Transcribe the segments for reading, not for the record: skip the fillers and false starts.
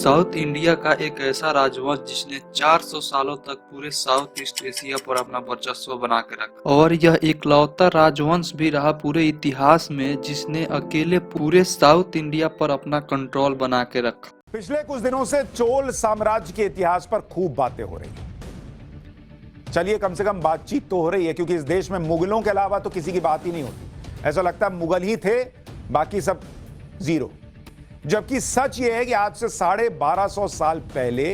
South India का एक ऐसा राजवंश जिसने 400 सालों तक पूरे साउथ ईस्ट एशिया पर अपना वर्चस्व बना के रखा, और यह इकलौता राजवंश भी रहा पूरे इतिहास में जिसने अकेले पूरे साउथ इंडिया पर अपना कंट्रोल बना के रखा। पिछले कुछ दिनों से चोल साम्राज्य के इतिहास पर खूब बातें हो रही हैं। चलिए, कम से कम बातचीत तो हो रही है, क्योंकि इस देश में मुगलों के अलावा तो किसी की बात ही नहीं होती। ऐसा लगता है मुगल ही थे, बाकी सब जीरो। जबकि सच यह है कि आज से 1250 साल पहले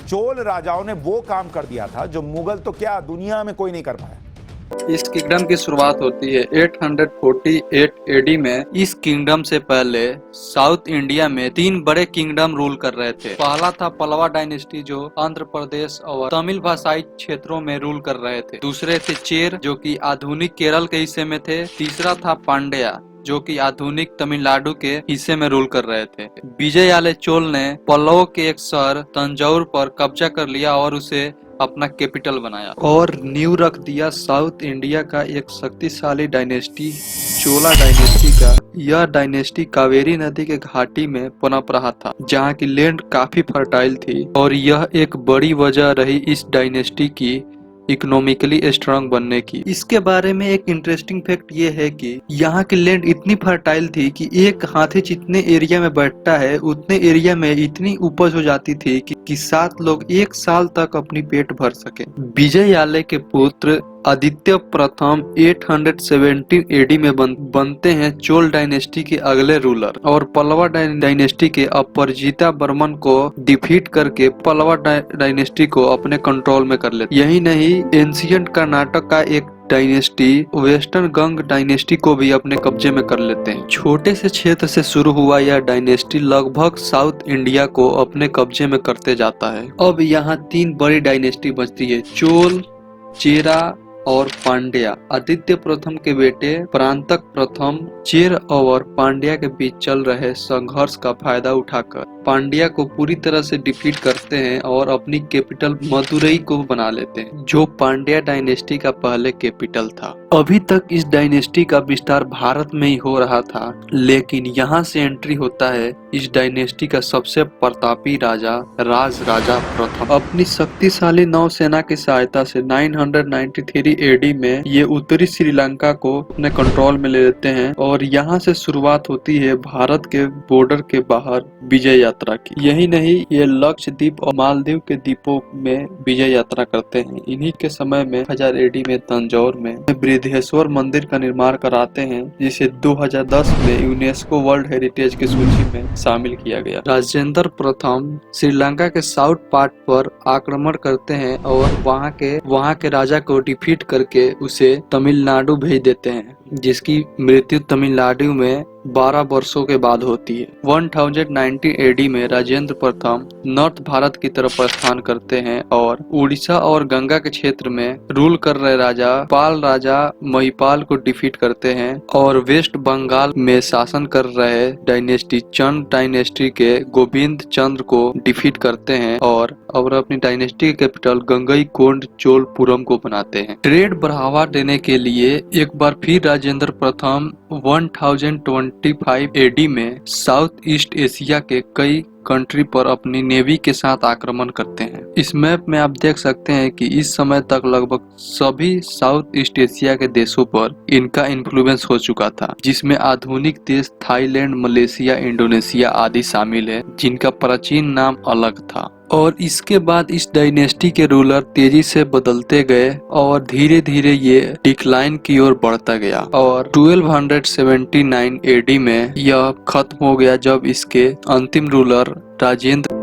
चोल राजाओं ने वो काम कर दिया था जो मुगल तो क्या दुनिया में कोई नहीं कर पाया। इस किंगडम की शुरुआत होती है 848 एडी में। इस किंगडम से पहले साउथ इंडिया में 3 बड़े किंगडम रूल कर रहे थे। पहला था पल्लवा डायनेस्टी जो आंध्र प्रदेश और तमिल भाषाई क्षेत्रों में रूल कर रहे थे। दूसरे थे चेर जो कि आधुनिक केरल के हिस्से में थे। तीसरा था पांड्या जो कि आधुनिक तमिलनाडु के हिस्से में रूल कर रहे थे। विजयालय चोल ने पल्लव के एक शहर तंजौर पर कब्जा कर लिया और उसे अपना कैपिटल बनाया और नींव रख दिया साउथ इंडिया का एक शक्तिशाली डायनेस्टी, चोला डायनेस्टी का। यह डायनेस्टी कावेरी नदी के घाटी में पनप रहा था, जहाँ की लैंड काफी फर्टाइल थी, और यह एक बड़ी वजह रही इस डायनेस्टी की इकोनॉमिकली स्ट्रांग बनने की। इसके बारे में एक इंटरेस्टिंग फैक्ट ये है कि यहाँ की लैंड इतनी फर्टाइल थी कि एक हाथी जितने एरिया में बैठता है उतने एरिया में इतनी उपज हो जाती थी कि 7 लोग एक साल तक अपनी पेट भर सके। विजयालय के पुत्र आदित्य प्रथम 817 एडी में बनते हैं चोल डायनेस्टी के अगले रूलर, और पल्लवा डायनेस्टी के अपराजिता वर्मन को डिफीट करके पल्लवा डायनेस्टी को अपने कंट्रोल में कर लेते। यही नहीं, एंशिएंट कर्नाटक का एक डायनेस्टी वेस्टर्न गंग डायनेस्टी को भी अपने कब्जे में कर लेते हैं। छोटे से क्षेत्र से शुरू हुआ यह डायनेस्टी लगभग साउथ इंडिया को अपने कब्जे में करते जाता है। अब यहाँ 3 बड़ी डायनेस्टी बचती है, चोल, चेरा और पांड्या। आदित्य प्रथम के बेटे परांतक प्रथम चेर और पांड्या के बीच चल रहे संघर्ष का फायदा उठाकर पांड्या को पूरी तरह से डिफीट करते हैं और अपनी कैपिटल मदुरई को बना लेते हैं, जो पांड्या डायनेस्टी का पहले कैपिटल था। अभी तक इस डायनेस्टी का विस्तार भारत में ही हो रहा था, लेकिन यहाँ से एंट्री होता है इस डायनेस्टी का सबसे प्रतापी राजा राजा प्रथम। अपनी शक्तिशाली नौसेना की सहायता से 993 एडी में ये उत्तरी श्रीलंका को अपने कंट्रोल में ले लेते हैं, और यहाँ से शुरुआत होती है भारत के बॉर्डर के बाहर विजय यात्रा की। यही नहीं, ये लक्षद्वीप और मालदीव के द्वीपों में विजय यात्रा करते हैं। इन्हीं के समय में 1000 एडी में तंजौर में बृहदेश्वर मंदिर का निर्माण कराते हैं, जिसे 2010 में यूनेस्को वर्ल्ड हेरिटेज की सूची में शामिल किया गया। राजेंद्र प्रथम श्रीलंका के साउथ पार्ट पर आक्रमण करते हैं और वहाँ के राजा को डिफीट करके उसे तमिलनाडु भेज देते हैं, जिसकी मृत्यु तमिलनाडु में 12 वर्षों के बाद होती है। 1090 एडी में राजेंद्र प्रथम नॉर्थ भारत की तरफ प्रस्थान करते हैं और उड़ीसा और गंगा के क्षेत्र में रूल कर रहे राजा महिपाल को डिफीट करते हैं, और वेस्ट बंगाल में शासन कर रहे डायनेस्टी चंद डायनेस्टी के गोविंद चंद्र को डिफीट करते हैं और अपनी डायनेस्टी के कैपिटल गंगईकोंड चोलपुरम को बनाते हैं। ट्रेड बढ़ावा देने के लिए एक बार फिर राजेंद्र प्रथम 1025 एडी में साउथ ईस्ट एशिया के कई कंट्री पर अपनी नेवी के साथ आक्रमण करते हैं। इस मैप में आप देख सकते हैं कि इस समय तक लगभग सभी साउथ ईस्ट एशिया के देशों पर इनका इन्फ्लुएंस हो चुका था, जिसमें आधुनिक देश थाईलैंड, मलेशिया, इंडोनेशिया आदि शामिल है, जिनका प्राचीन नाम अलग था। और इसके बाद इस डायनेस्टी के रूलर तेजी से बदलते गए और धीरे धीरे ये डिक्लाइन की ओर बढ़ता गया, और 1279 एडी में यह खत्म हो गया जब इसके अंतिम रूलर राजेंद्र